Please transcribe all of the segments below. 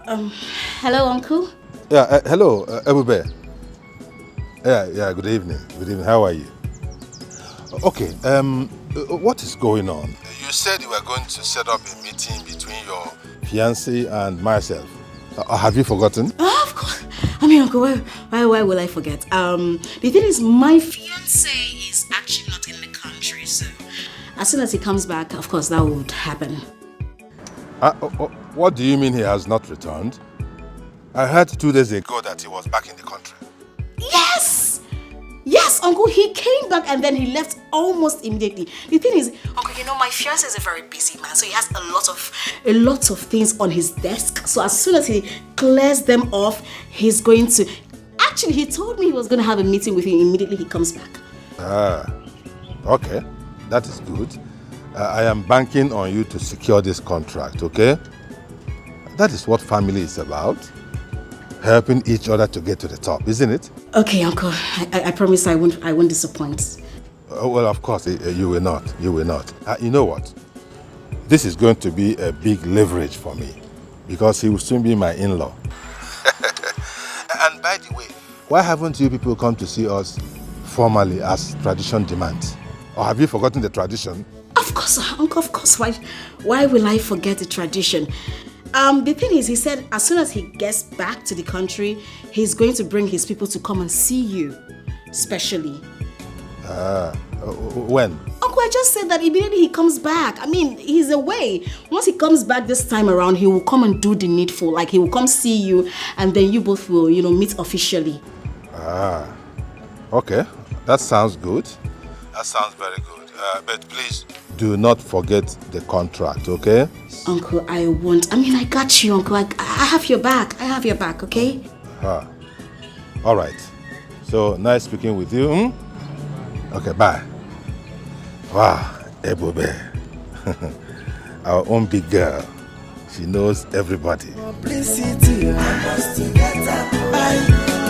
Hello, Uncle. Yeah, hello, Ebube. Yeah, good evening. Good evening. How are you? Okay, what is going on? You said you were going to set up a meeting between your fiancé and myself. Have you forgotten? Oh, of course. I mean, Uncle, why will I forget? The thing is, my fiance is actually not in the country, so as soon as he comes back, of course, that would happen. What do you mean he has not returned? I heard 2 days ago that he was back in the country. Yes! Yes, Uncle, he came back and then he left almost immediately. The thing is, Uncle, you know, my fiance is a very busy man, so he has a lot of things on his desk. So as soon as he clears them off, he's going to... Actually, he told me he was going to have a meeting with you immediately he comes back. Okay. That is good. I am banking on you to secure this contract, okay? That is what family is about. Helping each other to get to the top, isn't it? Okay, Uncle. I promise I won't disappoint. Well, of course, you will not. You will not. You know what? This is going to be a big leverage for me because he will soon be my in-law. And by the way, why haven't you people come to see us formally as tradition demands? Or have you forgotten the tradition? Of course, Uncle, of course. Why will I forget the tradition? The thing is, he said as soon as he gets back to the country, he's going to bring his people to come and see you, specially. When? Uncle, I just said that immediately he comes back. I mean, he's away. Once he comes back this time around, he will come and do the needful. Like, he will come see you, and then you both will, meet officially. Okay. That sounds good. That sounds very good. But please, do not forget the contract, okay? Uncle, I won't. I mean, I got you, Uncle. I have your back. I have your back, okay? All right. So, nice speaking with you. Okay, bye. Wow, Ebube. Our own big girl. She knows everybody. Publicity, I must get up.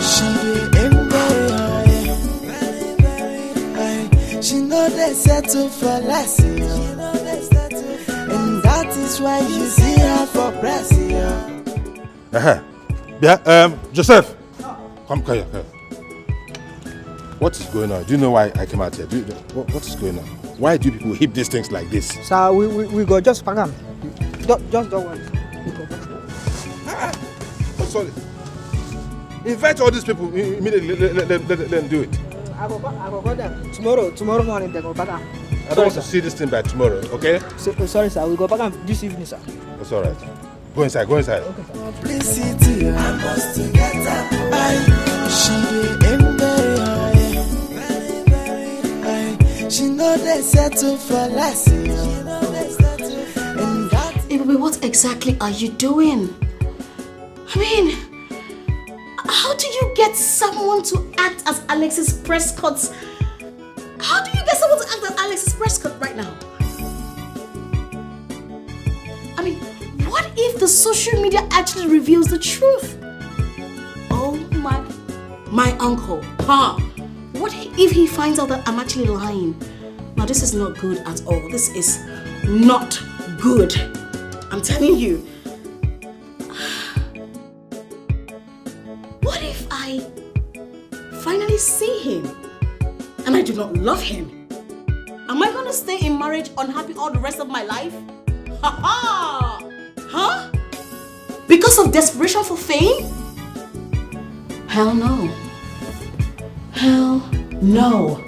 She she know they settle for less, and that is why you see her for press. Yeah, Joseph, come here. What is going on? Do you know why I came out here? What is going on? Why do people heap these things like this? Sir, we go just pack them. Just don't worry. Oh, sorry. Invite all these people immediately. Let them do it. I will call them tomorrow morning. They go back. I don't want to see this thing by tomorrow, okay? Sorry, sir. We'll go back this evening, sir. That's all right. Go inside. Okay, sir. Publicity, I must get up. She know they settle for less. Baby, what exactly are you doing? I mean, how do you get someone to act as Alexis Prescott? How do you get someone to act as Alexis Prescott right now? I mean, what if the social media actually reveals the truth? Oh my uncle, What if he finds out that I'm actually lying? Now this is not good at all. This is not good. I'm telling you. What if I finally see him and I do not love him? Am I going to stay in marriage unhappy all the rest of my life? Huh? Because of desperation for fame? Hell no. Hell no.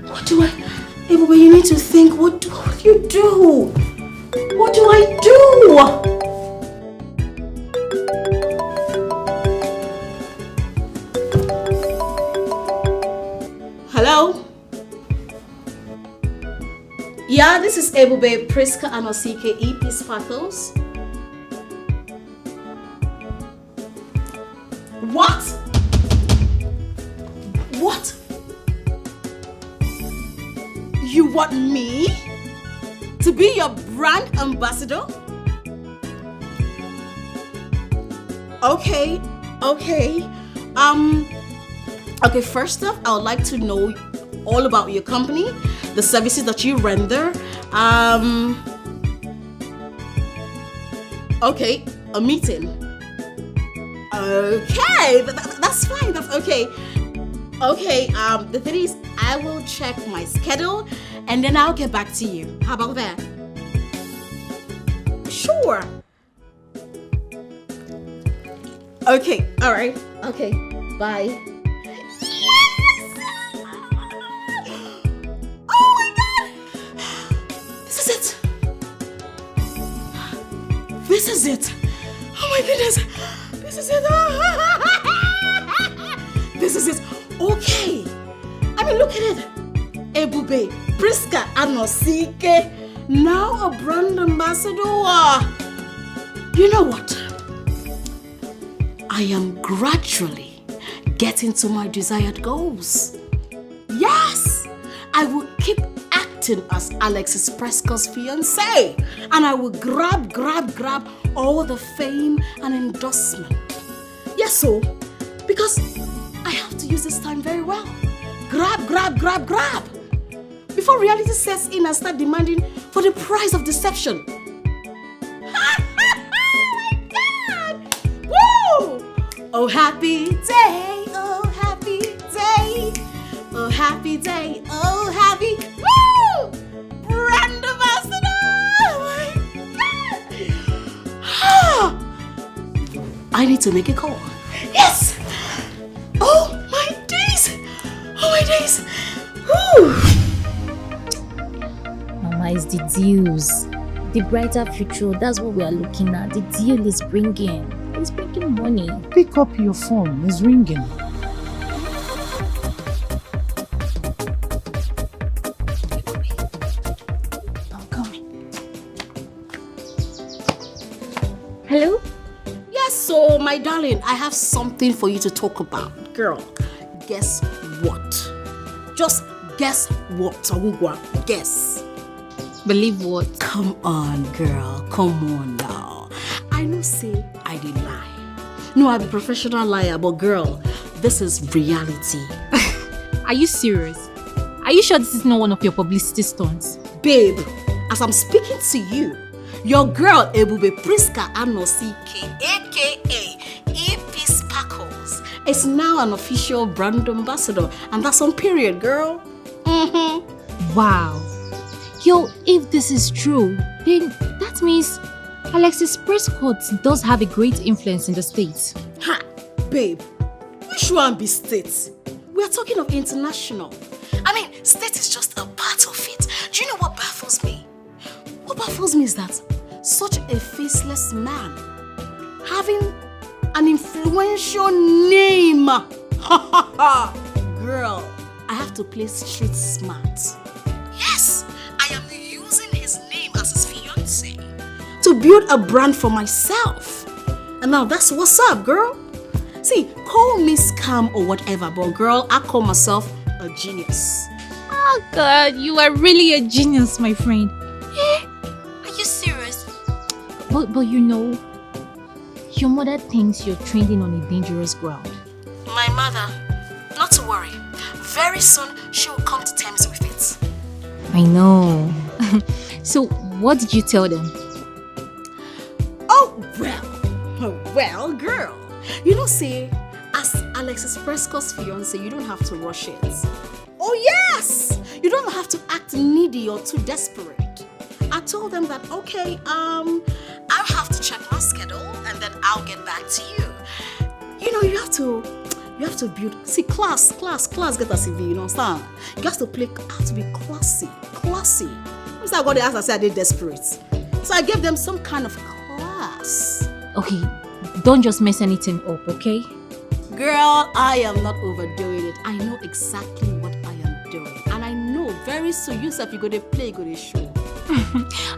What do I... Hey, but you need to think, what do you do? What do I do? Hello? Yeah, this is Ebube, Prescott and Osike EP Sparkles. What? What? You want me to be your brand ambassador? Okay. Okay, first off, I would like to know all about your company, the services that you render. Okay, a meeting. Okay, that's fine. That's okay. Okay, the thing is, I will check my schedule and then I'll get back to you. How about that? Sure. Okay, alright. Okay, bye. Yes! Oh my god! This is it! This is it! Oh my goodness! This is it! This is it! Okay! I mean, look at it! Ebube, Prescott, Anosike, now a brand ambassador. You know what? I am gradually getting to my desired goals. Yes! I will keep acting as Alexis Prescott's fiancé, and I will grab all the fame and endorsement. Yes, so, because I have to use this time very well. Grab. Before reality sets in and start demanding for the price of deception. Oh, happy day, oh, happy day, oh, happy day, oh, happy, woo! Brand ambassador! Oh my God! I need to make a call. Yes! Oh my days! Oh my days! Woo! Mama, it's the deals. The brighter future, that's what we are looking at. The deal is bringing. It's making money. Pick up your phone. It's ringing. I'm coming. Hello? Yes, so my darling, I have something for you to talk about. Girl, guess what? Just guess what? Awugwa, guess. Believe what? Come on, girl. Come on now. I know say I did lie. No, I'm a professional liar, but girl, this is reality. Are you serious? Are you sure this is not one of your publicity stunts? Babe, as I'm speaking to you, your girl Ebube Prescott Anosike, aka EP Sparkles, is now an official brand ambassador, and that's on period, girl. Wow. Yo, if this is true, then that means Alexis Prescott does have a great influence in the States. Ha! Babe, which one be state? We are talking of international. I mean, state is just a part of it. Do you know what baffles me? What baffles me is that such a faceless man having an influential name. Ha ha ha! Girl, I have to play street smart. Yes, I am using his name as his fiancé to build a brand for myself. And now that's what's up, girl. See, call me scam or whatever, but girl, I call myself a genius. Oh God, you are really a genius, my friend. Are you serious? But you know, your mother thinks you're trending on a dangerous ground. My mother, not to worry. Very soon, she will come to terms with it. I know. So, what did you tell them? Oh, well, girl. You know, say, as Alexis Prescott's fiancé, you don't have to rush it. Oh, yes! You don't have to act needy or too desperate. I told them that, okay, I'll have to check my schedule and then I'll get back to you. You know, you have to build, see, class get a CV, you know, understand? You have to be classy. What's that what they asked? I said they're desperate. So I gave them some kind of class. Okay, don't just mess anything up, okay? Girl, I am not overdoing it. I know exactly what I am doing. And I know very soon yourself you're going to play, you're going to show.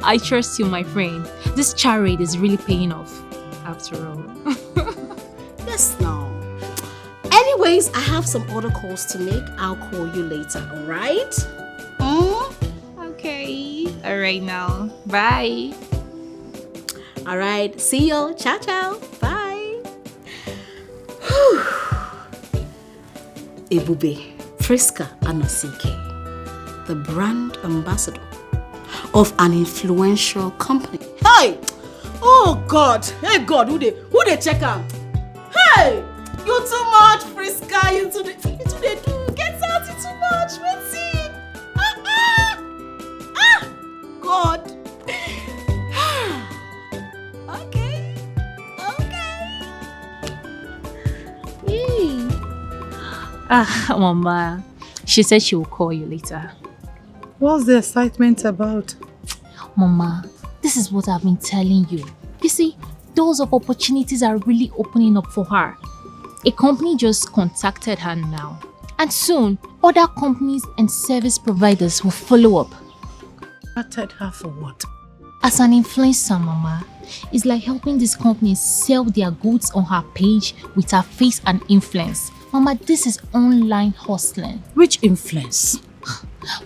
I trust you, my friend. This charade is really paying off, after all. Yes, now. Anyways, I have some other calls to make. I'll call you later, alright? Okay. Alright now. Bye. Alright, see you. Ciao. Bye. Ebube, Prescott Anosike, the brand ambassador of an influential company. Hey! Oh God! Hey God, who they check out? Hey! You too much, Prescott. You too do. Get out, you too much. What's it? God. Okay. Yay. Mama. She said she will call you later. What's the excitement about? Mama, this is what I've been telling you. You see, doors of opportunities are really opening up for her. A company just contacted her now. And soon, other companies and service providers will follow up. Contacted her for what? As an influencer, Mama, it's like helping these companies sell their goods on her page with her face and influence. Mama, this is online hustling. Which influence?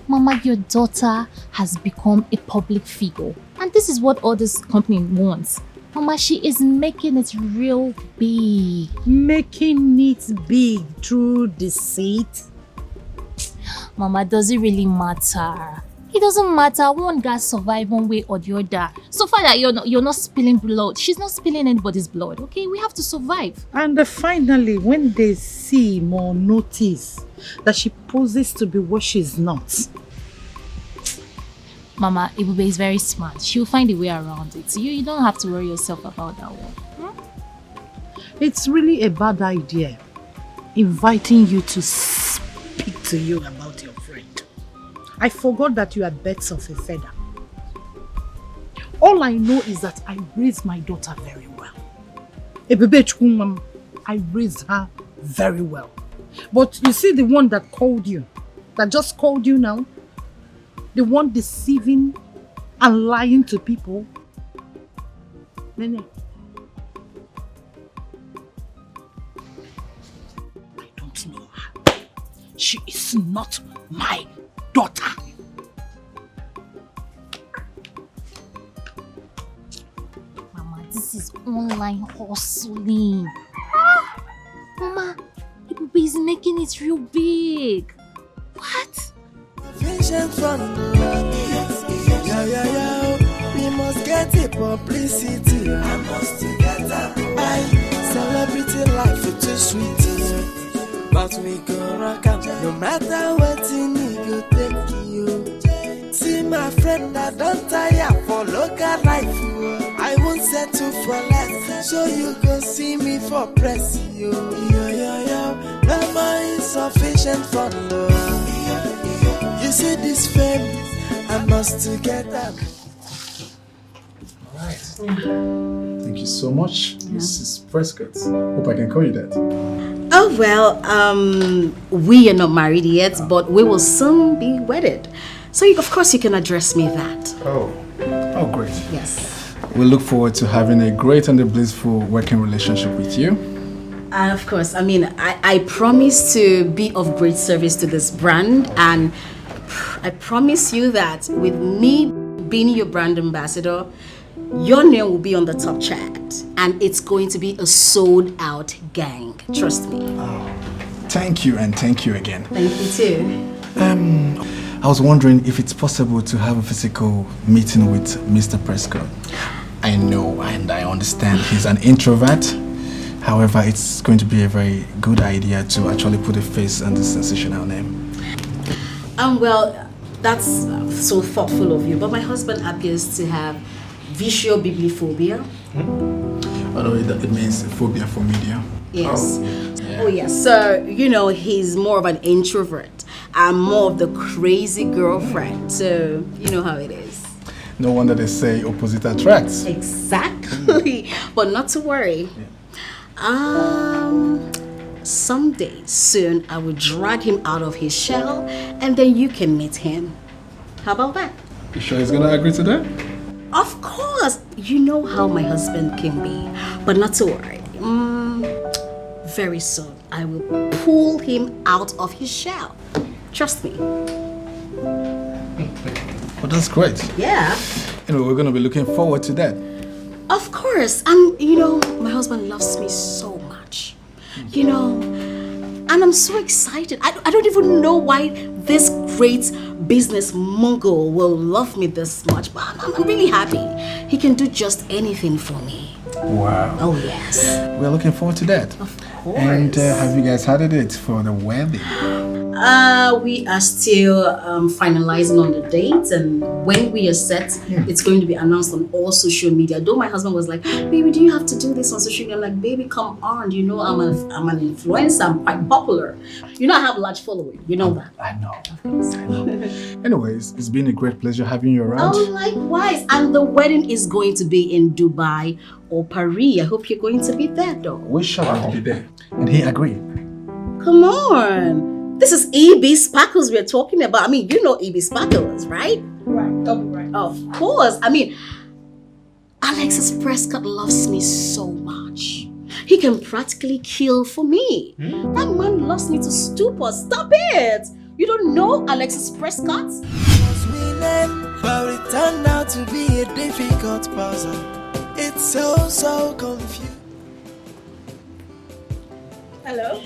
Mama, your daughter has become a public figure. And this is what all this company wants. Mama, she is making it real big. Making it big through deceit? Mama, does it really matter? It doesn't matter. One guy survive one way or the other. So far that you're not spilling blood. She's not spilling anybody's blood, okay? We have to survive. And finally, when they see or notice that she poses to be what she's not. Mama, Ibube is very smart. She'll find a way around it. So you don't have to worry yourself about that one. It's really a bad idea inviting you to speak to you about your friend. I forgot that you are birds of a feather. All I know is that I raised my daughter very well. Ebebe Chukwumam, I raised her very well. But you see the one that called you, that just called you now, the one deceiving and lying to people. Nene, I don't know her. She is not my daughter. Mama, this is online hustling. Mama, Ibube is making it real big. What? Vision from the we must get it publicity. I must get that. Celebrity life is too sweet. But we go rock up no matter what you need, go take you. See my friend, I don't tire for local life. I won't settle for less. So you go see me for press. Yo. No more insufficient for love. You see this fame, I must get up. Alright. Thank you so much, Mrs. Prescott. Hope I can call you that. Oh, well, we are not married yet, but we will soon be wedded. So, of course, you can address me that. Oh, great. Yes. We look forward to having a great and a blissful working relationship with you. Of course, I mean, I promise to be of great service to this brand, and I promise you that with me being your brand ambassador, your name will be on the top chart, and it's going to be a sold-out gang. Trust me. Thank you, and thank you again. Thank you too. I was wondering if it's possible to have a physical meeting with Mr. Prescott. I know and I understand he's an introvert. However, it's going to be a very good idea to actually put a face on this sensational name. Well, that's so thoughtful of you, but my husband appears to have visual bibliophobia. Oh no, it means phobia for media. Yes. Oh yes. So, he's more of an introvert. I'm more of the crazy girlfriend. So, you know how it is. No wonder they say opposite attracts. Exactly. But not to worry. Someday soon I will drag him out of his shell and then you can meet him. How about that? You sure he's gonna agree to that? Of course. You know how my husband can be. But not to worry. Very soon I will pull him out of his shell. Trust me. Well, that's great. Yeah. Anyway, we're gonna be looking forward to that. Of course. And my husband loves me so much. And I'm so excited. I don't even know why this great business mogul will love me this much, but I'm really happy. He can do just anything for me. Wow. Oh, yes. We're looking forward to that. Of course. And have you guys had a date for the wedding? We are still finalizing on the date, and when we are set, it's going to be announced on all social media. Though my husband was like, "Baby, do you have to do this on social media?" I'm like, "Baby, come on. You know, I'm an influencer. I'm quite popular. You know, I have a large following. You know that." I know. Anyways, it's been a great pleasure having you around. Oh, likewise. And the wedding is going to be in Dubai or Paris. I hope you're going to be there, though. We shall be there. And he agreed. Come on. This is EB Sparkles we're talking about. I mean, you know EB Sparkles, right? Right, double right. Of course. I mean, Alexis Prescott loves me so much. He can practically kill for me. That man loves me to stupor. Stop it. You don't know Alexis Prescott? We learn, but it turned out to be a difficult puzzle. It's so confusing. Hello?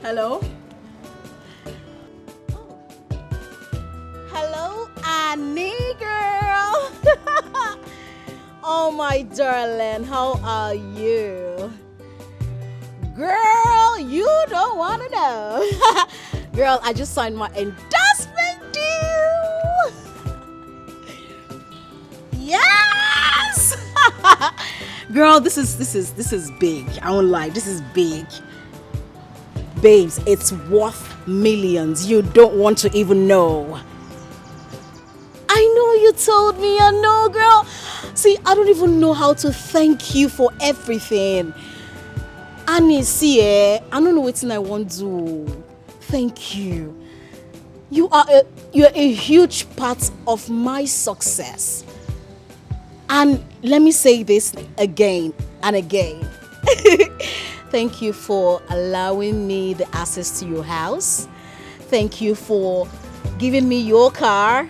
Hello? Hello, Annie girl. Oh my darling, how are you? Girl, you don't want to know. Girl, I just signed my endorsement deal. Yes. Girl, this is big. I won't lie, this is big. Babes, it's worth millions. You don't want to even know. I know you told me, I know, girl. See, I don't even know how to thank you for everything. Annie, see, I don't know what I want to do. Thank you. You're a huge part of my success. And let me say this again and again. Thank you for allowing me the access to your house. Thank you for giving me your car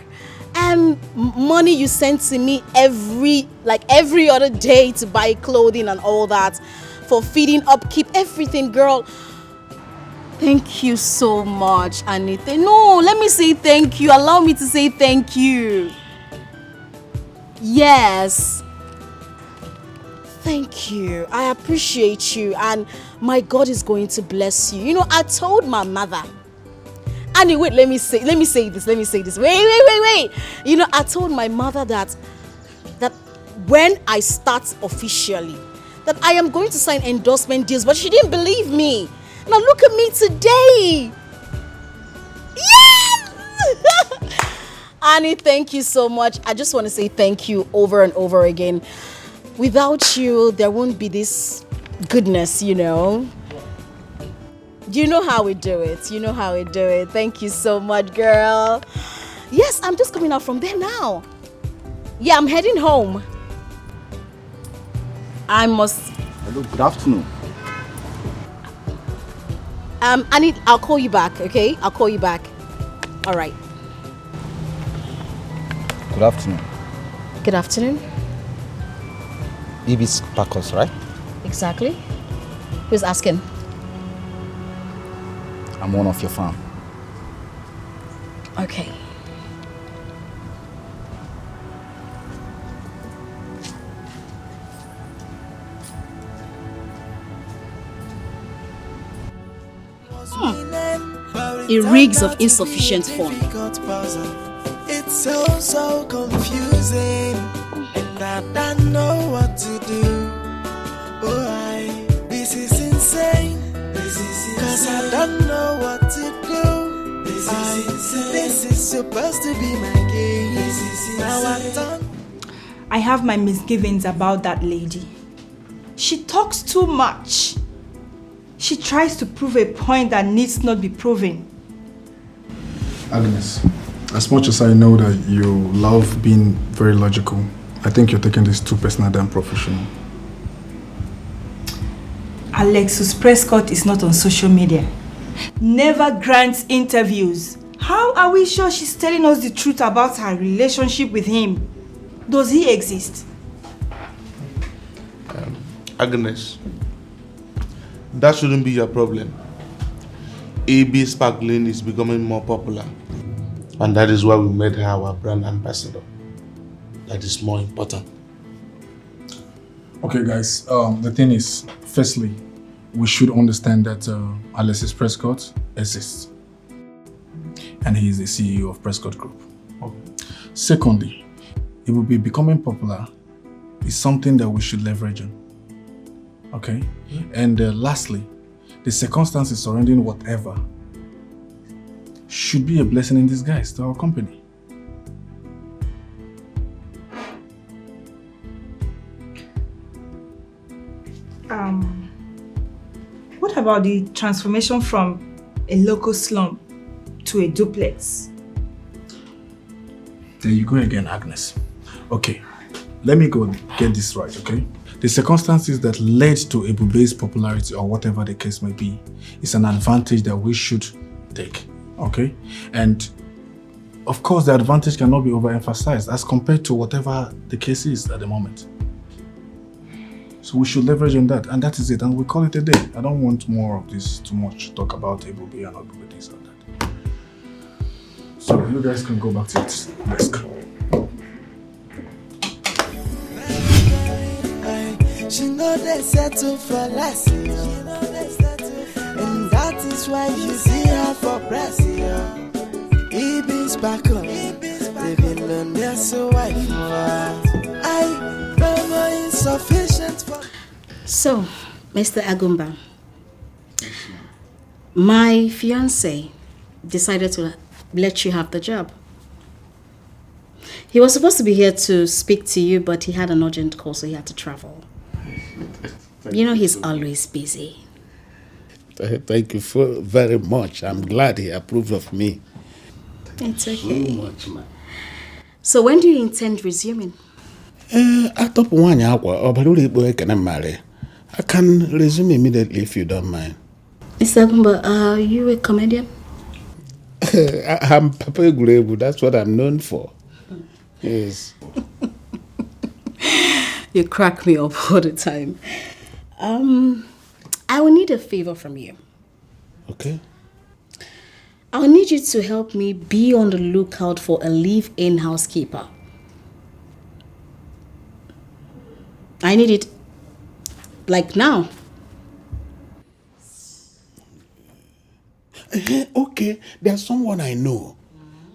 and money you send to me every other day to buy clothing and all that, for feeding, upkeep, everything, girl. Thank you so much, Anita. No, let me say thank you. Allow me to say thank you. Yes. Thank you. I appreciate you, and my God is going to bless you. You know, I told my mother. Annie, wait, let me say this. Wait. You know, I told my mother that when I start officially, that I am going to sign endorsement deals, but she didn't believe me. Now look at me today. Yes! Annie, thank you so much. I just want to say thank you over and over again. Without you, there won't be this goodness, you know. You know how we do it. Thank you so much, girl. Yes, I'm just coming out from there now. Yeah, I'm heading home. I must... Hello, good afternoon. I'll call you back, okay? I'll call you back. All right. Good afternoon. Good afternoon. EB Sparkles, right? Exactly. Who's asking? I'm one of your fans. Okay. A rigs of insufficient fund. It's so confusing, and I don't know what to do. This is insane. Cause I don't know what to do. This is supposed to be my game. Now I'm done. I have my misgivings about that lady. She talks too much. She tries to prove a point that needs not be proven. Agnes, as much as I know that you love being very logical, I think you're taking this too personal than professional. Alexis Prescott is not on social media. Never grants interviews. How are we sure she's telling us the truth about her relationship with him? Does he exist? Agnes, that shouldn't be your problem. AB Sparkling is becoming more popular, and that is why we made her our brand ambassador. That is more important. Okay, guys. The thing is, firstly, we should understand that Alexis Prescott exists. And he is the CEO of Prescott Group. Okay. Secondly, it will be becoming popular is something that we should leverage on. Okay? And lastly, the circumstances surrounding whatever should be a blessing in disguise to our company. What about the transformation from a local slum to a duplex? There you go again, Agnes. Okay, let me go get this right, okay? The circumstances that led to Ebube's popularity or whatever the case may be is an advantage that we should take, okay? And of course, the advantage cannot be overemphasized as compared to whatever the case is at the moment. So we should leverage on that, and that is it, and we call it a day. I don't want more of this too much talk about Ebube and Ebube this and that. So you guys can go back to it. Let's go. She know they settle for less, and that is why you see her for press. Ibis back on, living on their so wife. I don't know insufficient for. So, Mr. Agumba, my fiancé decided to let you have the job. He was supposed to be here to speak to you, but he had an urgent call, so he had to travel. You know he's always busy. Thank you very much. I'm glad he approved of me. It's okay. So much, man. So when do you intend resuming? I can resume immediately if you don't mind. Mr. Agumba, are you a comedian? I'm Papa Gurebu. That's what I'm known for. Yes. You crack me up all the time. I will need a favor from you. Okay. I will need you to help me be on the lookout for a live-in housekeeper. I need it like now. Okay, there's someone I know.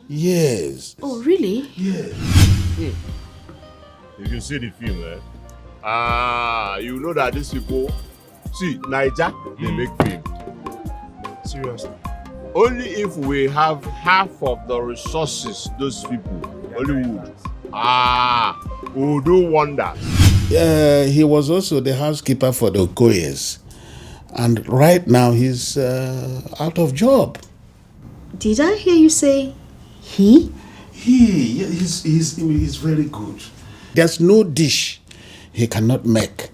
Yes. Oh, really? Yes. If you see the film, you know that these people, see, Niger, they make film. Seriously. Only if we have half of the resources, those people, Hollywood, will do wonders. He was also the housekeeper for the Okoyes. And right now he's out of job. Did I hear you say he? He's very good. There's no dish he cannot make.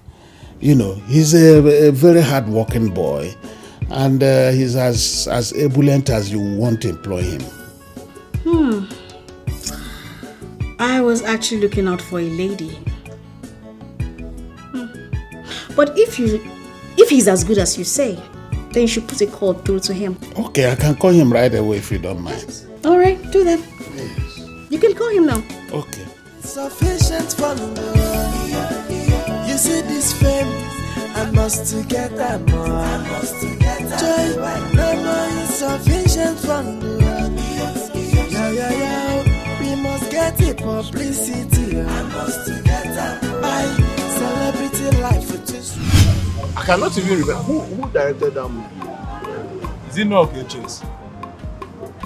You know, he's a very hard-working boy. And he's as ebullient as you want to employ him. I was actually looking out for a lady. But if he's as good as you say, then you should put a call through to him. Okay, I can call him right away if you don't mind. All right, do that. Yes. You can call him now. Okay. Sufficient for the world. You see this fame, I must together more. Joy, no more insufficient for the world. We must get the publicity. I must together. Celebrity life for just. I cannot even remember who directed that movie. Is it not okay, Chase?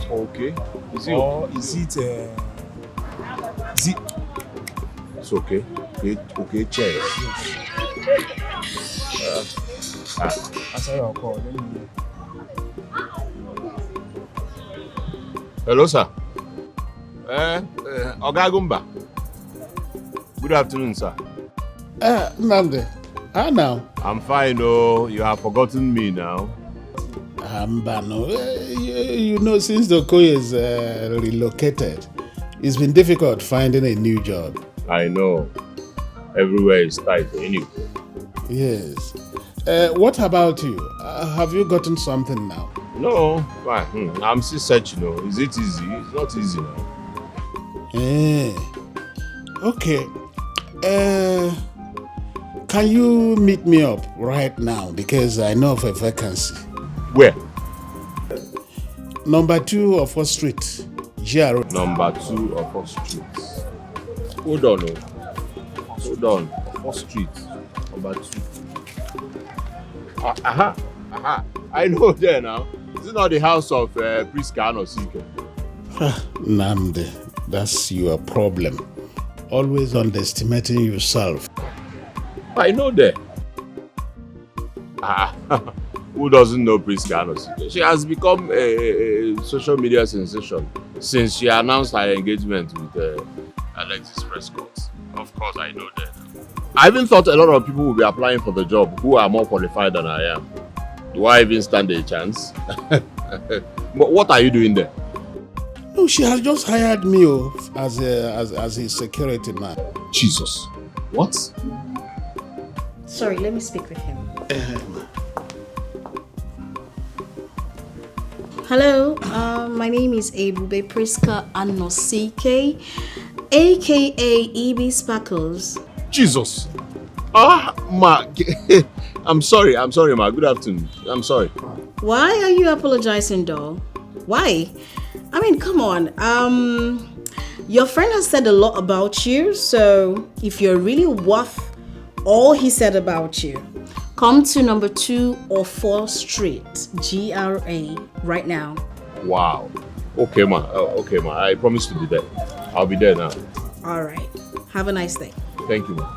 Okay. Is it or okay? is it It's okay. Okay, Chase. Answer your call. Let me know. Hello, sir. Oga Agumba. Good afternoon, sir. Nnamdi, how now? I'm fine, oh. You have forgotten me now. Ambano, you know, since the Okoyes relocated, it's been difficult finding a new job. I know. Everywhere is tight anyway. Yes. What about you? Have you gotten something now? No, why? I'm still searching. Is it easy? It's not easy now. Okay. can you meet me up right now? Because I know of a vacancy. Where? Number 2 of 4th Street, GRO. Number 2 of 4th Street. Hold on. 4th Street, number 2. Aha. I know there now. Is it not the house of Prescott or CK? Namde, that's your problem. Always underestimating yourself. I know there. Who doesn't know Prescott or CK? She has become a social media sensation since she announced her engagement with Alexis Prescott. Of course, I know that. I even thought a lot of people would be applying for the job who are more qualified than I am. Do I even stand a chance? But what are you doing there? No, she has just hired me as a security man. Jesus. What? Sorry, let me speak with him. Hello, my name is Ebube Prescott Anosike, aka EB Sparkles. Jesus. Ma. I'm sorry, ma. Good afternoon. I'm sorry. Why are you apologizing, doll? Why? I mean, come on. Your friend has said a lot about you, so if you're really worth all he said about you, come to number 2 of 4th Street, GRA, right now. Wow. Okay, ma. I promise to be there. I'll be there now. All right. Have a nice day. Thank you, ma.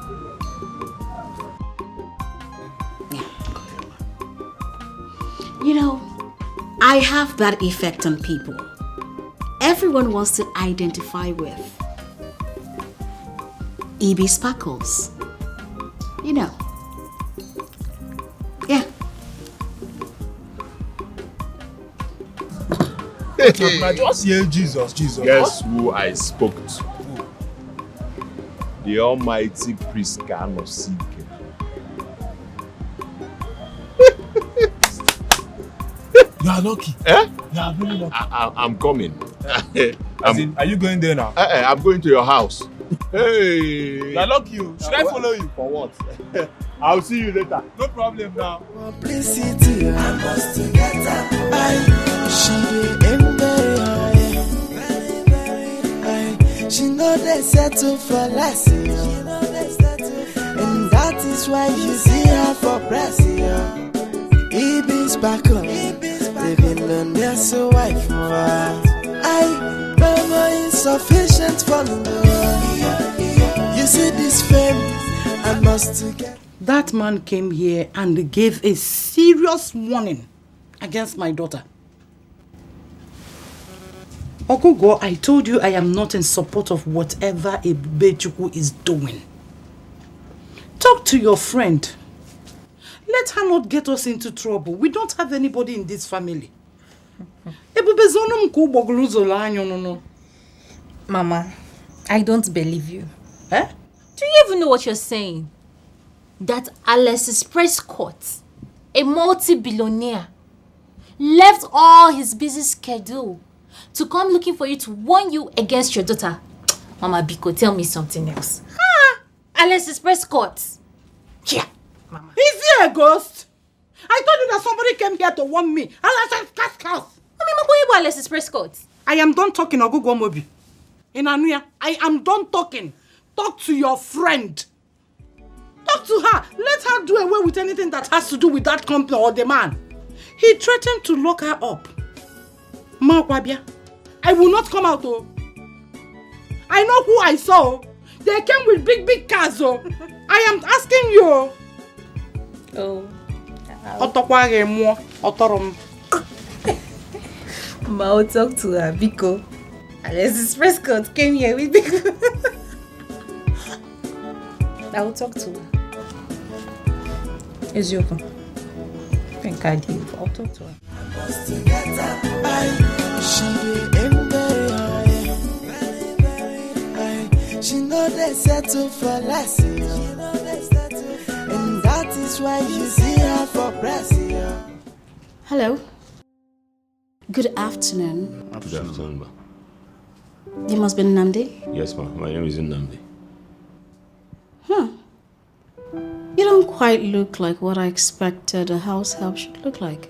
You know, I have that effect on people. Everyone wants to identify with EB Sparkles. You know. Yeah. Just hear Jesus. Guess who I spoke to? The almighty Prescott of CK. You are lucky. Eh? You are really lucky. I'm coming. Are you going there now? I'm going to your house. Hey. You are lucky. Should I follow you? For what? I'll see you later. No problem now. Publicity, I must get her. She dey very. She know they settle for less. And that is why you see her for press. EB Sparkle, the billionaire's wife. Mama insufficient for me. You see this fame, I must get. That man came here and gave a serious warning against my daughter. Ogogo, I told you I am not in support of whatever Ebube is doing. Talk to your friend. Let her not get us into trouble. We don't have anybody in this family. Mama, I don't believe you. Eh? Do you even know what you're saying? That Alexis Prescott, a multi-billionaire, left all his busy schedule to come looking for you to warn you against your daughter. Mama Biko, tell me something else. Alexis Prescott. Yeah, Mama. Is he a ghost? I told you that somebody came here to warn me. Alexis Prescott. Alexis Prescott. I am done talking, Ogogo Mobi. In Anuya, I am done talking. Talk to your friend. Talk to her. Let her do away with anything that has to do with that company or the man. He threatened to lock her up. Ma Wabia, I will not come out. Oh. I know who I saw. They came with big cars. Oh. I am asking you. Oh. I'll talk to her, Biko. Alexis Prescott came here with Biko. I will talk to her. Eziokwu. Thank God you. I'll talk to her. She know they settle for less. And that is why you see her for press. Hello. Good afternoon. Good afternoon, ma. You must be Nnamdi? Yes, ma. My name is Nnamdi. You don't quite look like what I expected a house help should look like.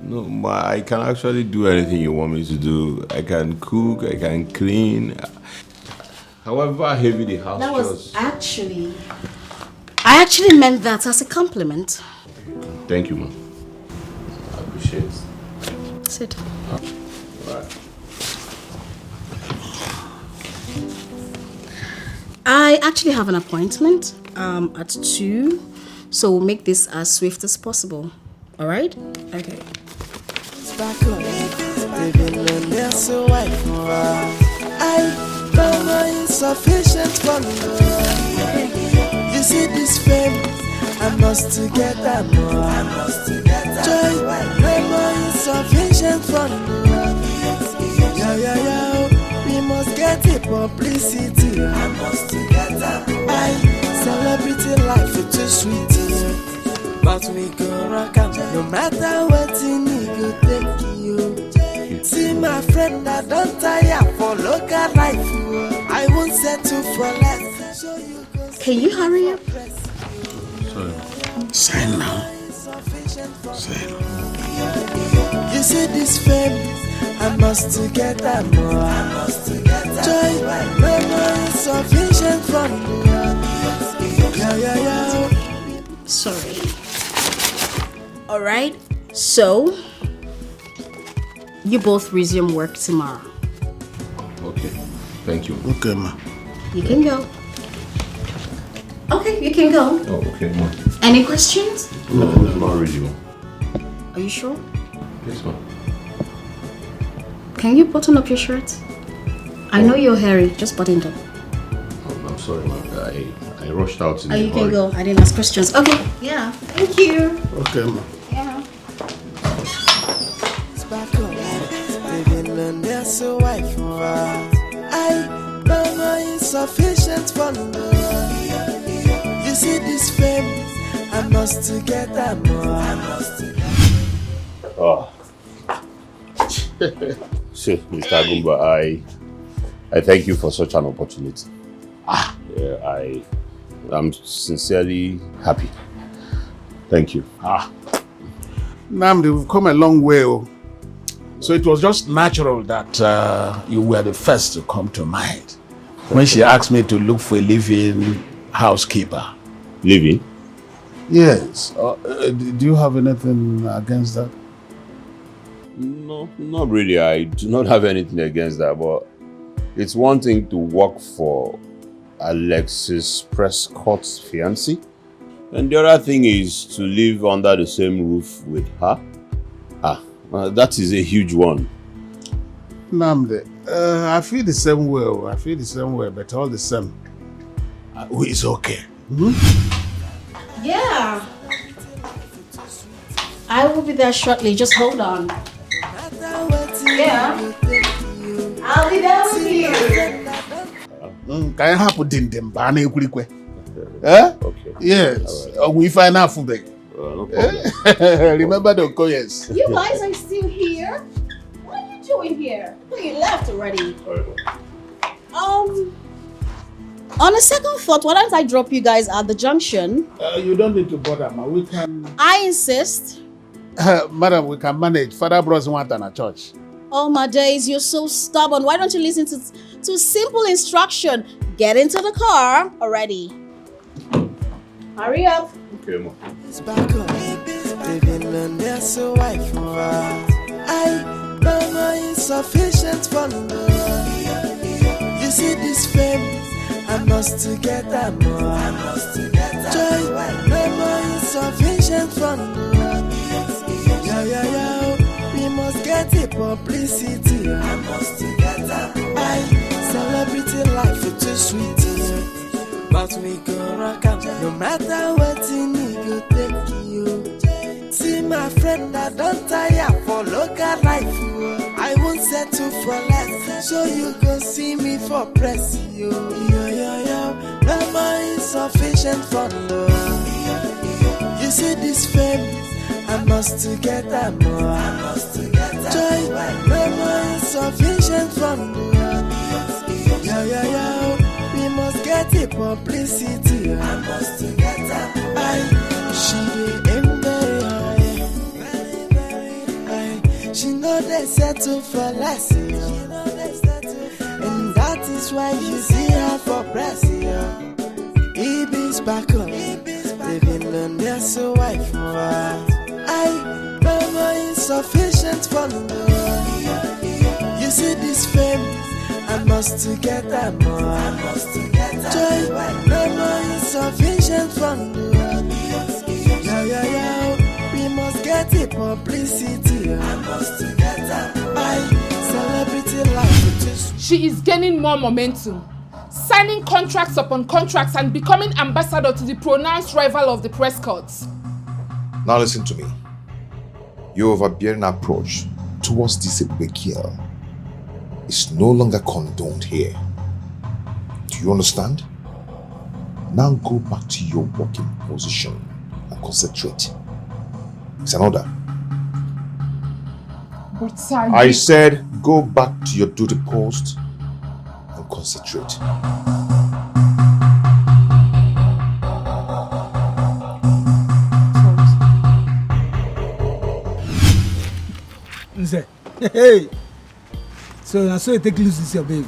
No, ma, I can actually do anything you want me to do. I can cook, I can clean. However heavy the house That was chores. I actually meant that as a compliment. Thank you, ma. I appreciate it. Sit. Alright. I actually have an appointment at 2, so we'll make this as swift as possible. All right? Okay. Living lonely as a wife. I don't know insufficient for me. You see this fame, I must together more. Joy, no more insufficient for me. Yeah. We must get the publicity. I must together. Celebrity life is too sweet. But we go rock up no matter what you need, you take you. See my friend, I don't tire for local life. I won't settle for less. Can you hurry up? Sorry. Sign now. Sign. You see this fame, I must together more. Joy, no more insufficient for me. Yeah. Sorry. All right. So, you both resume work tomorrow. Okay. Thank you. Okay, ma. You can go. Okay, you can go. Oh, okay, ma. Any questions? No, not really, ma. Are you sure? Yes, ma. Can you button up your shirt? I know you're hairy. Just button it up. Oh, I'm sorry, ma. I rushed out in Oh, a you can hurry. go. I didn't ask questions. Okay. Yeah. Thank you. Okay, ma. Yeah. Living lonely as a wife. I don't know insufficient for me. You see this fame, I must together more. Oh. See, Mr. Agumba, I thank you for such an opportunity. Yeah, I'm sincerely happy. Thank you. Namdi, we've come a long way. So it was just natural that you were the first to come to mind when she asked me to look for a living housekeeper. Living? Yes. Do you have anything against that? No, not really. I do not have anything against that, but it's one thing to work for Alexis Prescott's fiancé, and the other thing is to live under the same roof with her. That is a huge one. Namdi, I feel the same way. But all the same, it's okay. Yeah. I will be there shortly. Just hold on. Yeah. I'll be there with you. Can you help with them? Okay. Yes. We find out for them. No problem. Remember the Okoyes. You guys are still here? What are you doing here? I thought you left already. On a second thought, why don't I drop you guys at the junction? You don't need to bother, ma. We can. I insist. Madam, we can manage. Father bros want in a church. Oh my days, you're so stubborn. Why don't you listen to simple instruction? Get into the car already. Hurry up. Okay, ma. Living lonely as a wife. I don't know insufficient for me. You see this fame, I must together more. Joy, no more insufficient for me. Yeah. We must get the publicity. I must together. Celebrity life is too sweet. But we go rock up no matter what you need, you take you. See my friend, I don't tire for local life. I won't settle for less. So you go see me for press. Yo. No more insufficient for love. You see this fame, I must together more. Joy, no more insufficient for love. Yeah. We must get the publicity. I must together. they settle for less. And that is why you see her for press. Ibis back up, living on their so wife. I no more insufficient for me. You see this fame, I must to get that more. Joy, no more insufficient for me. Yeah. We must get it publicity. I must to get that. Celebrity life. She is gaining more momentum, signing contracts upon contracts and becoming ambassador to the pronounced rival of the Prescotts. Now listen to me. Your overbearing approach towards this girl is no longer condoned here. Do you understand? Now go back to your working position and concentrate. It's an order. But sir, I said go back to your duty post and concentrate. Hey, so now so you take loose this your babe.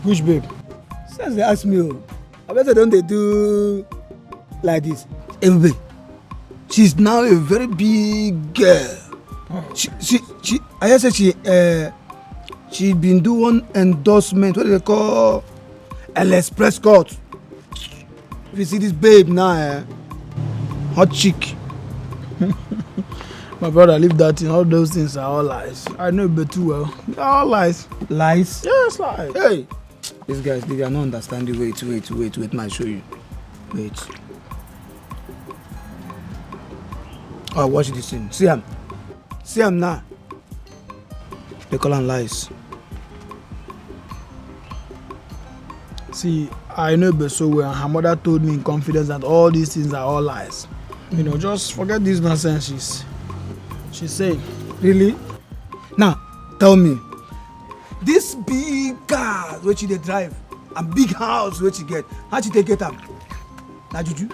Which babe? Since they ask me, I better don't they do like this. Hey, babe, she's now a very big girl. She I just said she been doing endorsement. What do they call? Prescott. If you see this babe now, hot chick. My brother, leave that in. All those things are all lies. I know it too well. They're all lies. Lies? Yes, lies. Hey, these guys, they are not understanding. Wait. I'll show you. Wait. Oh, watch this thing. See him now. They call them lies. See, I know but so well. Her mother told me in confidence that all these things are all lies. You know, just forget this nonsense. She said, really? Now, tell me, this big car which they drive and big house which you get, how she take it up? Now, Juju?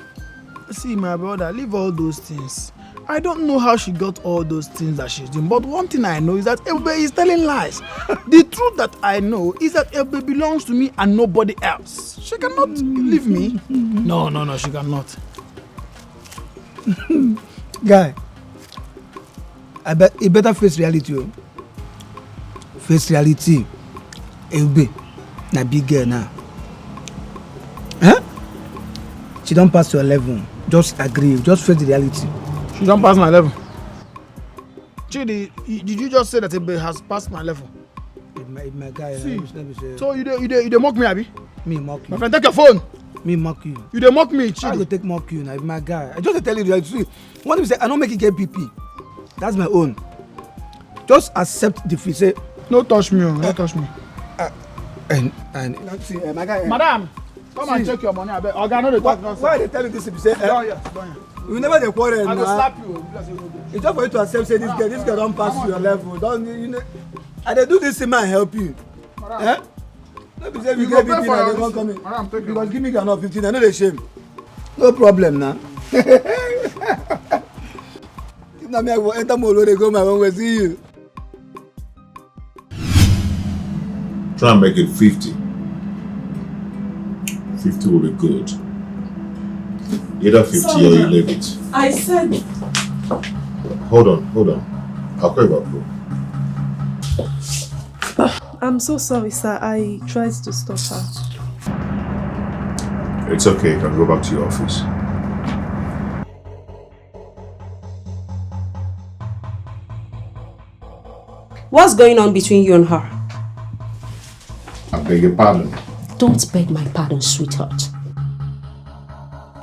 See, my brother, leave all those things. I don't know how she got all those things that she's doing, but one thing I know is that Ebube is telling lies. The truth that I know is that Ebube belongs to me and nobody else. She cannot leave me. No, she cannot. Guy, I bet you better face reality. Face reality. Ebube, na big girl now. Huh? She don't pass your level. Just agree. Just face the reality. She don't pass my level. Chidi, did you just say that Ebube has passed my level? My guy. See, so you mock me, Abi? Me mock you. My friend, take your phone. Me mock you. You dey mock me, Chidi. I go take mock you now, my guy. I just tell you the reality. One thing say, I don't make it get PP. That's my own. Just accept defeat. Say, no touch me, no touch me. And see, my guy. Madam, come and check your money. Oga, no dey talk nonsense. Why they tell you this? Say, don't here. You never dey quarrel. I go slap you. It's just for you to accept. Say this girl don't pass your level. Don't you know? I dey do this thing and help you. Eh? No be say you get 15 and they won't come in. Because give me enough 15, I know they shame. No problem now. If not me, I will enter Molo, they go my own way, see you. Try and make it 50. 50 will be good. Either 50 or you leave it. I said... Hold on. I'll call you back, bro. I'm so sorry, sir. I tried to stop her. It's okay. You can go back to your office. What's going on between you and her? I beg your pardon. Don't beg my pardon, sweetheart.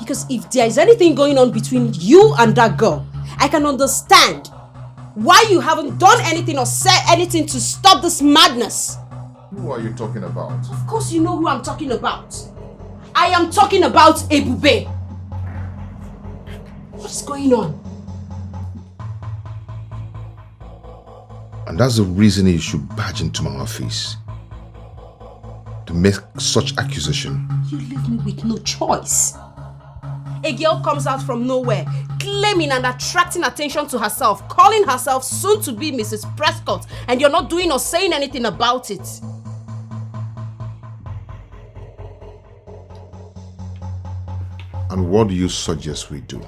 Because if there is anything going on between you and that girl, I can understand why you haven't done anything or said anything to stop this madness. Who are you talking about? Of course you know who I'm talking about. I am talking about Ebube. What's going on? And that's the reason you should barge into my office. To make such accusation. You leave me with no choice. a girl comes out from nowhere, claiming and attracting attention to herself, calling herself soon to be Mrs. Prescott, and you're not doing or saying anything about it. And what do you suggest we do?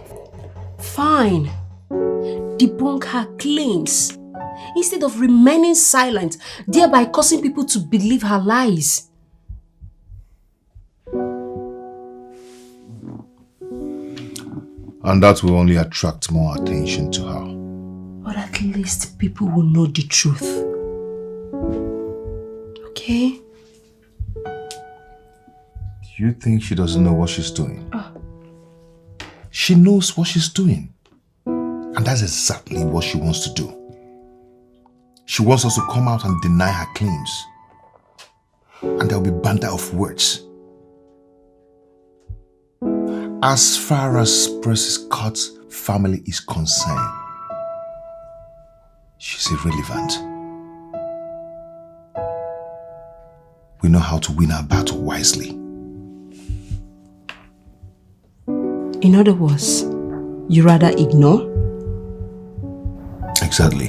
Fine. Debunk her claims instead of remaining silent, thereby causing people to believe her lies. And that will only attract more attention to her. But at least people will know the truth. Okay? Do you think she doesn't know what she's doing? She knows what she's doing. And that's exactly what she wants to do. She wants us to come out and deny her claims. And there'll be banter of words. As far as Prescott's family is concerned, she's irrelevant. We know how to win our battle wisely. In other words, you rather ignore? Exactly.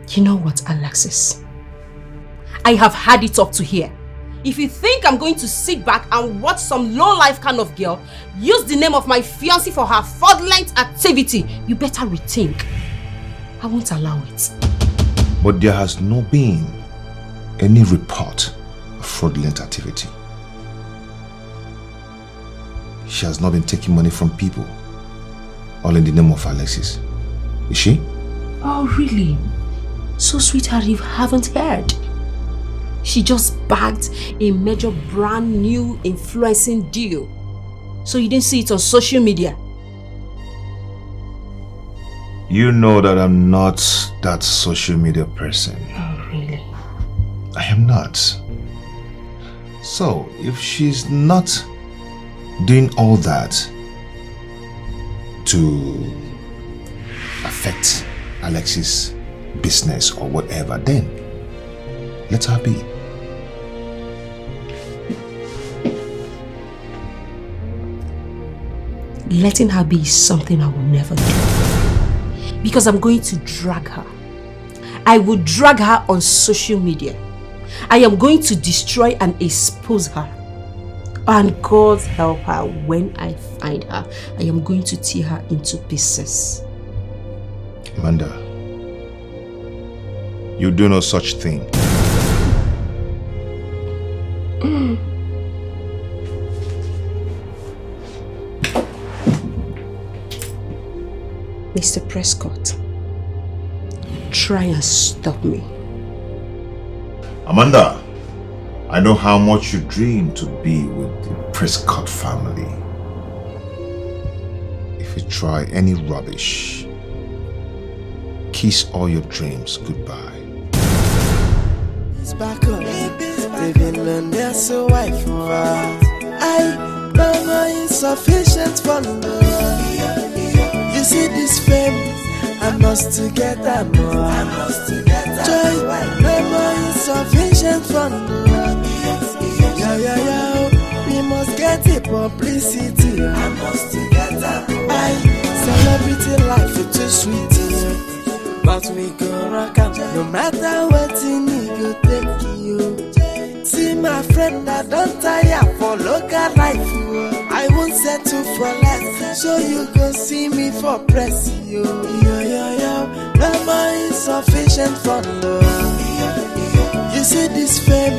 You know what, Alexis? I have had it up to here. If you think I'm going to sit back and watch some low-life kind of girl use the name of my fiancé for her fraudulent activity, you better rethink. I won't allow it. But there has not been any report of fraudulent activity. She has not been taking money from people, all in the name of Alexis. Is she? Oh, really? So, sweetheart, you haven't heard. She just bagged a major brand new influencing deal. So you didn't see it on social media? You know that I'm not that social media person. Oh, really? I am not. So, if she's not doing all that to affect Alexis' business or whatever, then let her be. Letting her be is something I will never do. Because I'm going to drag her. I will drag her on social media. I am going to destroy and expose her. And God help her, when I find her, I am going to tear her into pieces. Amanda, you do no such thing. Mr. Prescott, try and stop me. Amanda, I know how much you dream to be with the Prescott family. If you try any rubbish, kiss all your dreams goodbye. It's back on. Living on their so wife for I know my insufficient for love. You see this fame, I must get that more. I must get that joy. No more insufficient for love. Yeah. We must get the publicity. I must get that. Celebrity life is too sweet. But we go rock up. No matter what you need, you take you. See my friend, I don't tire for local life. I won't settle for less, so you go see me for press. Yo. No more insufficient for love. You see this fame,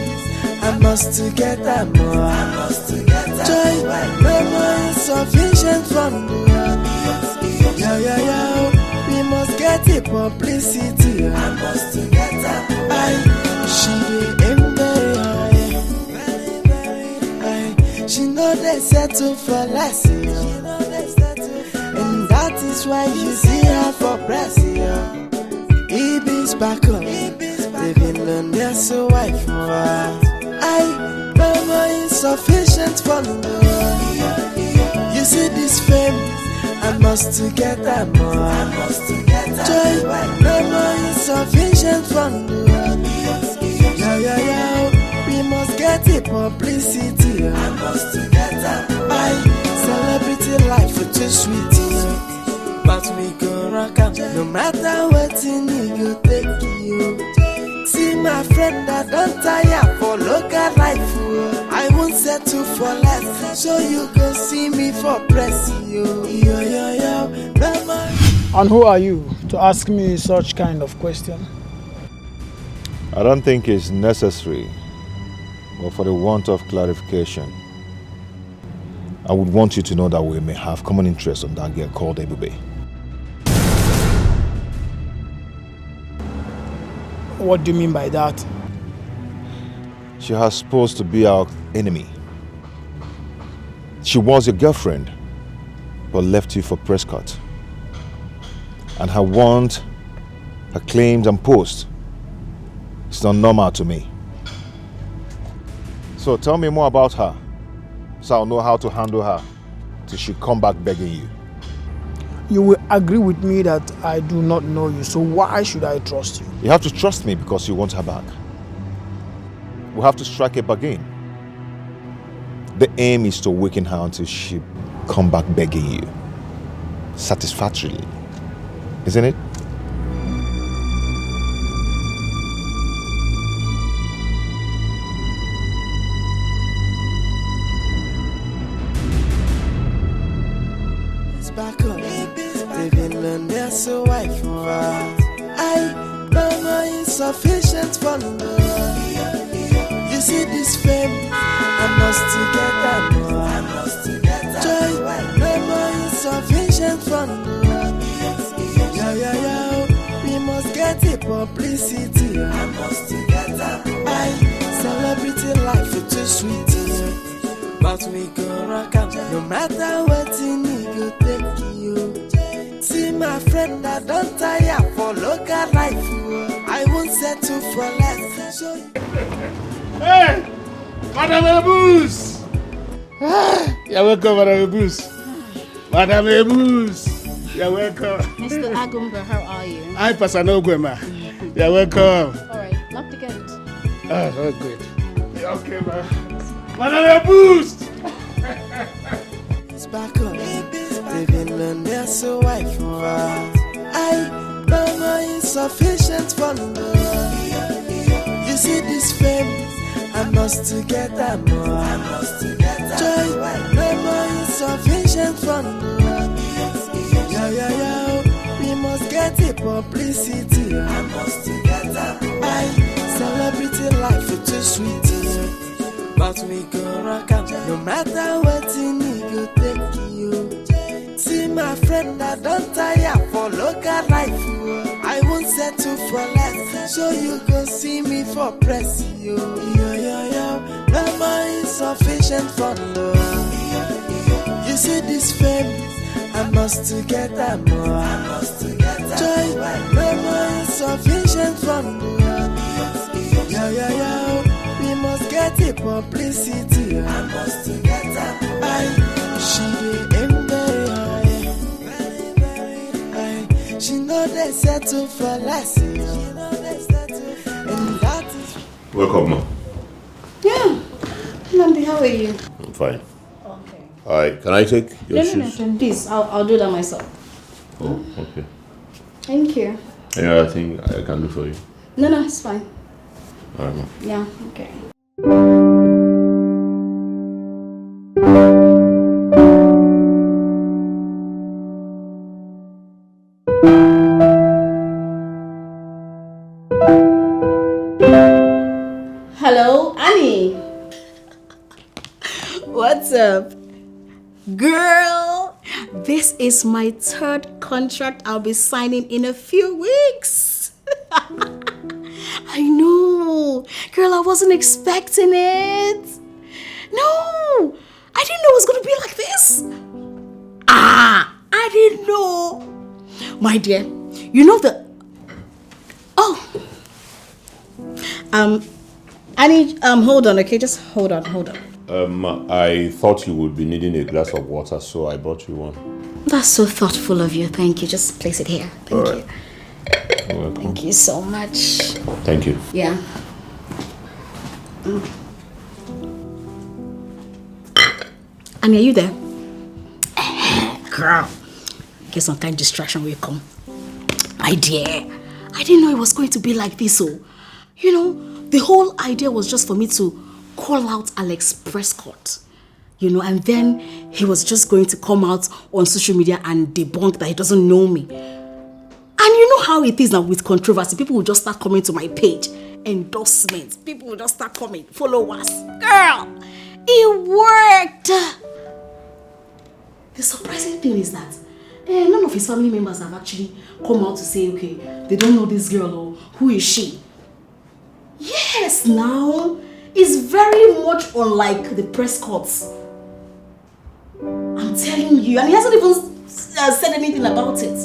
I must get that more. I must get that joy. No more insufficient for love. We must get the publicity. I must get that. She aim very high. She know they settle for less. And that is why you see her for press. Ibis back up. Living on their so wife. I no more insufficient for love. You see this fame, I must get that more. I must get that joy. No more insufficient for love. We must get the publicity. I must to get up. Celebrity life for too sweet. But we go rock up. No matter what you need, you take you. See my friend, I don't tire for local life. I won't settle for less. So you can see me for press. Yo. And who are you to ask me such kind of question? I don't think it's necessary, but for the want of clarification, I would want you to know that we may have common interest on that girl called Ebube. What do you mean by that? She has supposed to be our enemy. She was your girlfriend, but left you for Prescott. And her want, her claims and posts, it's not normal to me. So tell me more about her, so I'll know how to handle her till she come back begging you. You will agree with me that I do not know you, so why should I trust you? You have to trust me because you want her back. We'll have to strike a bargain. The aim is to weaken her until she come back begging you. Satisfactorily. Isn't it? Back on living on their so wife. I know my insufficient fund. You see this fame, I must to get that. Joy, no more insufficient fund. We must get it publicity. I must to get that. Celebrity life for too sweet. But we go rock up. No matter what you need, you take you. See my friend, I don't tire for local life. I won't settle for less. So Hey! Madame Ebus! You're welcome, Madame Ebus. Madame Ebus! You're welcome. Mr. Agumba, how are you? Hi, Pasano Gwema. You're welcome. Alright, lock the gate. Oh, so good. Okay, man. Madame Ebus! it's back on. Living on their so wife. I know my insufficient fund. You see this fame, I must to get that more. Joy, no more insufficient fund. We must get it publicity. I must to get that. Celebrity life for too sweet. But we go rock up. No matter what you need, you take you. See my friend, I don't tire for local life. I won't settle for less. So you go see me for press. No more insufficient fund. You see this fame, I must to get that more. Joy, no more insufficient fund. We must get it publicity. I must to get that. She aim very high. She know they settle for less. And that is. Welcome, ma. Yeah. Nandi, how are you? I'm fine. Okay. Alright, can I take your shoes? No, please, I'll do that myself. Oh, okay. Thank you. Yeah, I think I can do for you. No, it's fine. Alright, ma. Yeah, okay. Hello, Annie. What's up? Girl, this is my third contract I'll be signing in a few weeks. I know. Girl, I wasn't expecting it. No, I didn't know it was going to be like this. I didn't know. My dear, you know the... Oh. Annie, hold on, okay? Just hold on. I thought you would be needing a glass of water, so I brought you one. That's so thoughtful of you. Thank you. Just place it here. Thank you. You're welcome. Thank you so much. Thank you. Yeah. Annie, are you there? Girl. Get some kind of distraction will come. My dear, I didn't know it was going to be like this. So, you know, the whole idea was just for me to call out Alex Prescott. You know, and then he was just going to come out on social media and debunk that he doesn't know me. And you know how it is now with controversy. People will just start coming to my page. Endorsements. People will just start coming. Followers. Girl, it worked. The surprising thing is that none of his family members have actually come out to say, okay, they don't know this girl or who is she. Yes, now, it's very much unlike the Prescotts. I'm telling you, and he hasn't even said anything about it.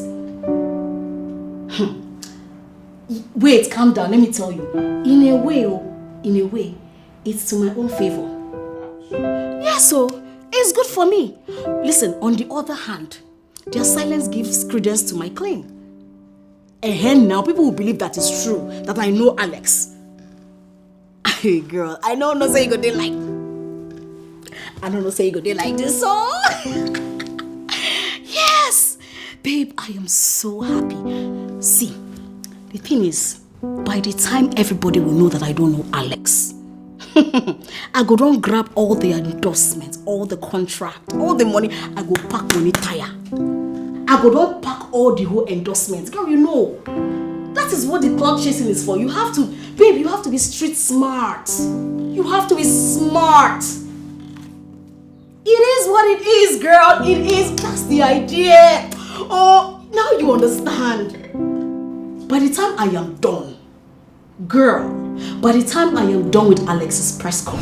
Wait, calm down, let me tell you. In a way, it's to my own favor. Yeah, so it's good for me. Listen, on the other hand, their silence gives credence to my claim. And now people will believe that it's true, that I know Alex. Hey girl, I know no say you go there like. I don't know say you go there like this, so. Yes, babe, I am so happy. See, the thing is, by the time everybody will know that I don't know Alex, I go don't grab all the endorsements, all the contract, all the money. I go pack money tire. I go don't pack all the whole endorsements. Girl, you know, that is what the cloud chasing is for. You have to, babe, you have to be street smart. You have to be smart. It is what it is, girl. It is. That's the idea. Oh, now you understand. By the time I am done, girl, by the time I am done with Alexis Prescott,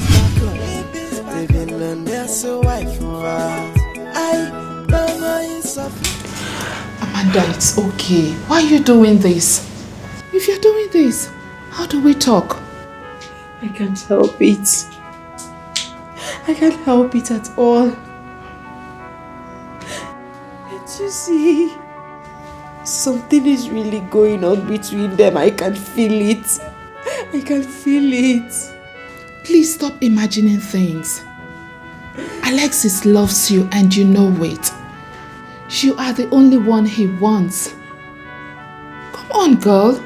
Amanda, it's okay. Why are you doing this? If you're doing this, how do we talk? I can't help it. I can't help it at all. Can't you see? Something is really going on between them. I can feel it. I can feel it. Please stop imagining things. Alexis loves you and you know it. You are the only one he wants. Come on, girl.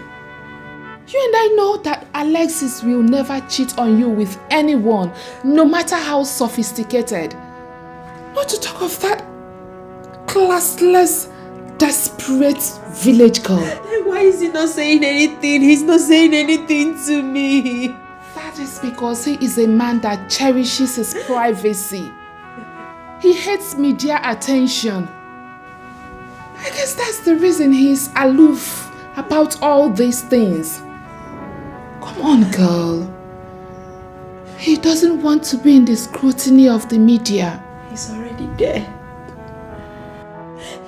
You and I know that Alexis will never cheat on you with anyone, no matter how sophisticated. Not to talk of that classless, desperate village girl. Why is he not saying anything? He's not saying anything to me. That is because he is a man that cherishes his privacy. He hates media attention. I guess that's the reason he's aloof about all these things. Come on, girl. He doesn't want to be in the scrutiny of the media. He's already there.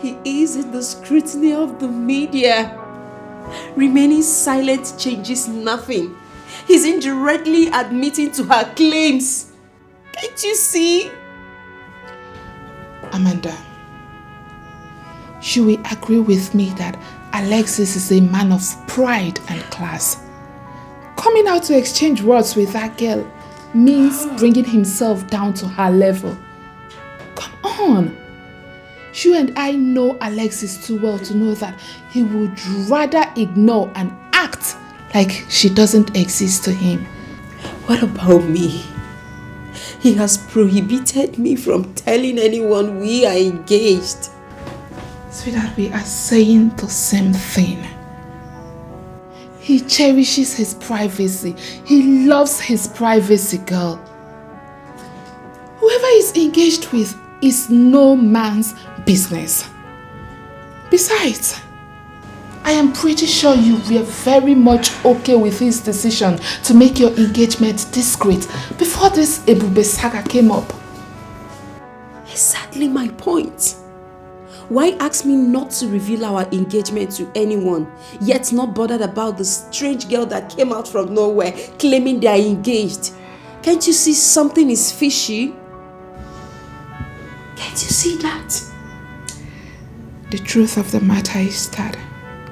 He is in the scrutiny of the media. Remaining silent changes nothing. He's indirectly admitting to her claims. Can't you see? Amanda, you will agree with me that Alexis is a man of pride and class. Coming out to exchange words with that girl means bringing himself down to her level. Come on. You and I know Alexis too well to know that he would rather ignore and act like she doesn't exist to him. What about me? He has prohibited me from telling anyone we are engaged. Sweetheart, we are saying the same thing. He cherishes his privacy. He loves his privacy, girl. Whoever he's engaged with is no man's business. Besides, I am pretty sure you were very much okay with his decision to make your engagement discreet before this Ebube saga came up. Exactly my point. Why ask me not to reveal our engagement to anyone, yet not bothered about the strange girl that came out from nowhere claiming they are engaged? Can't you see something is fishy? Can't you see that? The truth of the matter is that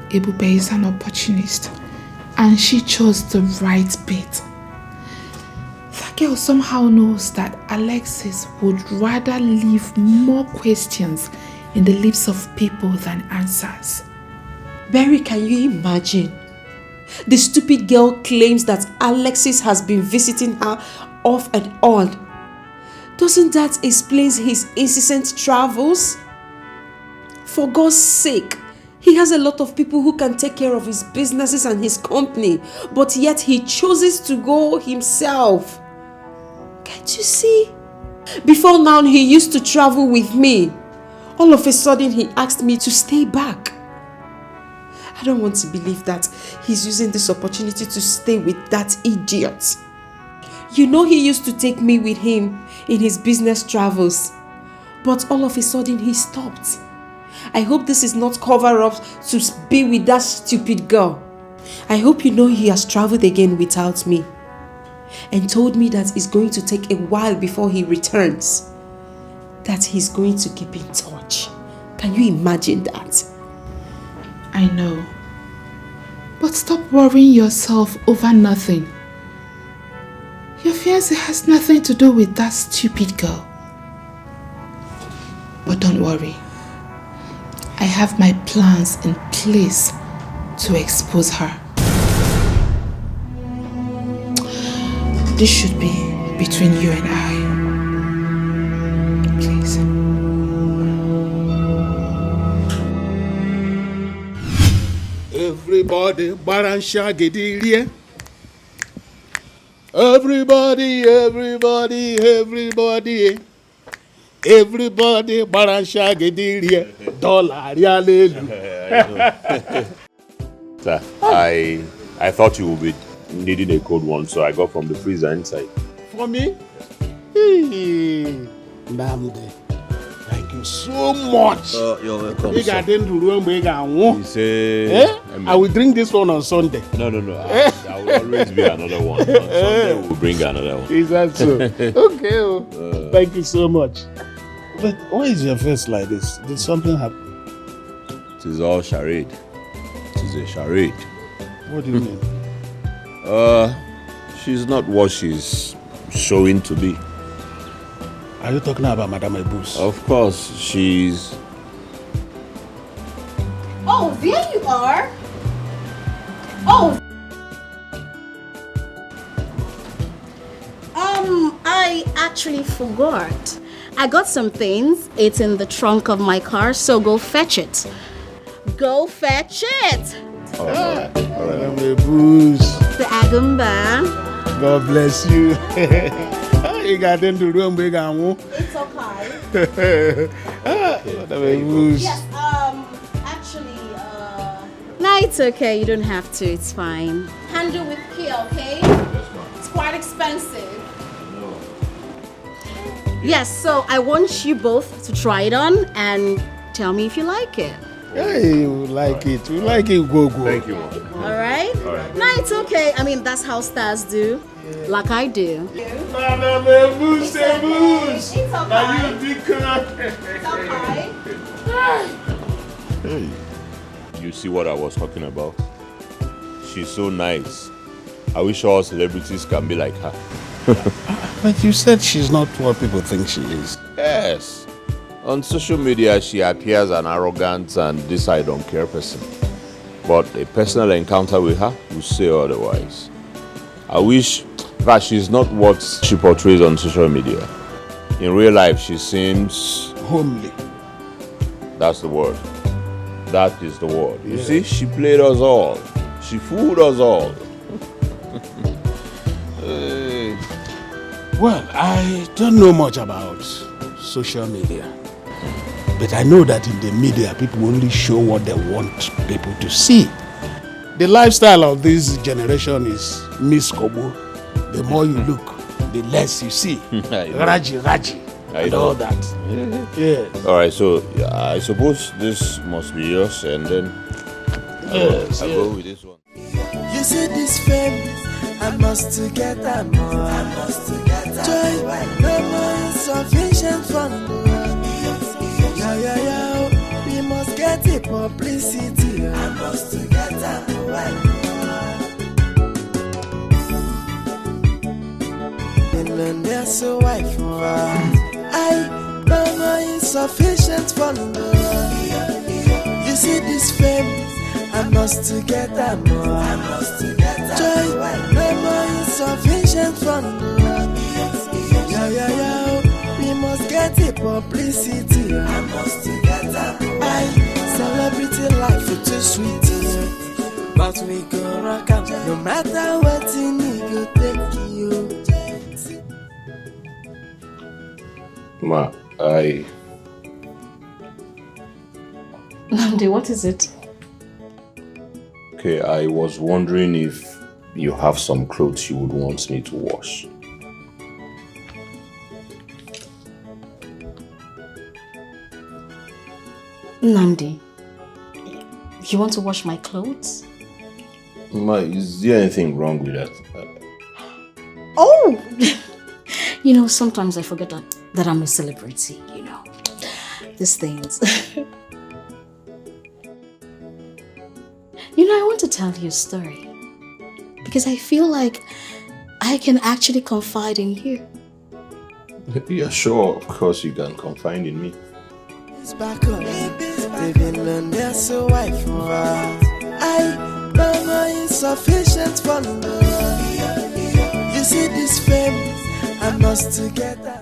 Ebube is an opportunist and she chose the right bait. That girl somehow knows that Alexis would rather leave more questions in the lips of people than answers. Berry, can you imagine? The stupid girl claims that Alexis has been visiting her off and on. Doesn't that explain his incessant travels? For God's sake, he has a lot of people who can take care of his businesses and his company, but yet he chooses to go himself. Can't you see? Before now, he used to travel with me. All of a sudden, he asked me to stay back. I don't want to believe that he's using this opportunity to stay with that idiot. You know he used to take me with him in his business travels, but all of a sudden he stopped. I hope this is not cover up to be with that stupid girl. I hope you know he has traveled again without me and told me that it's going to take a while before he returns. That he's going to keep in touch. Can you imagine that? I know. But stop worrying yourself over nothing. Your fiancé has nothing to do with that stupid girl. But don't worry. I have my plans in place to expose her. This should be between you and I. Please. Everybody, Baransha Gedilia. Everybody, Baransha Gedilia. Dollar, Sir, I thought you would be needing a cold one, so I got from the freezer inside. For me? Namde. Thank you so much. You're welcome, You got into room where you say, I will drink this one on Sunday. No. There will always be another one. On Sunday, we'll bring another one. Is that so? Okay. Thank you so much. But why is your face like this? Did something happen? It is all charade. It is a charade. What do you mean? She's not what she's showing to be. Are you talking about Madame Ebus? Of course, she's... Oh, there you are. Oh. I actually forgot. I got some things. It's in the trunk of my car, so go fetch it. Go fetch it. All right. Madame Ebus. The Agumba. God bless you. You got into room big and It's okay. Yes, actually, no, it's okay. You don't have to. It's fine. Handle with care, okay? It's quite expensive. Yes, so I want you both to try it on and tell me if you like it. Hey, you like it. You like it, go. Thank you, Mom. All right? No, it's okay. I mean, that's how stars do. Like I do. Madame Ebus, It's okay. Now you big It's okay. Hey, you see what I was talking about? She's so nice. I wish all celebrities can be like her. But you said she's not what people think she is. Yes. On social media, she appears an arrogant and this I don't care person. But a personal encounter with her will say otherwise. I wish that she's not what she portrays on social media. In real life, she seems... homely. That's the word. That is the word. You see, she played us all. She fooled us all. Well, I don't know much about social media. But I know that in the media, people only show what they want people to see. The lifestyle of this generation is Miss Kobo. The more you look, the less you see. Raji, and all that. Yeah. All right, so I suppose this must be yours, and then I'll go with this one. You see this fame, I must get that more. Joy, no more insufficient from the world. Yeah. We must get the publicity. I must get that more. billionaire's wife. I mama insufficient for love. You see this fame, I must to get that more. I must to get that joy, mama insufficient for love. Yeah. We must get it publicity. I must to get that more. Celebrity life is too sweet. But we go rock up, no matter what you need, go take you. Ma, Namdi, what is it? Okay, I was wondering if you have some clothes you would want me to wash. Namdi, you want to wash my clothes? Ma, is there anything wrong with that? Oh! You know, sometimes I forget that I'm a celebrity, you know. These things. You know, I want to tell you a story. Because I feel like I can actually confide in you. Yeah, sure, of course you can confide in me. It's back on, living on their so wife. I mama insufficient for love. You see this fame, I must to get that.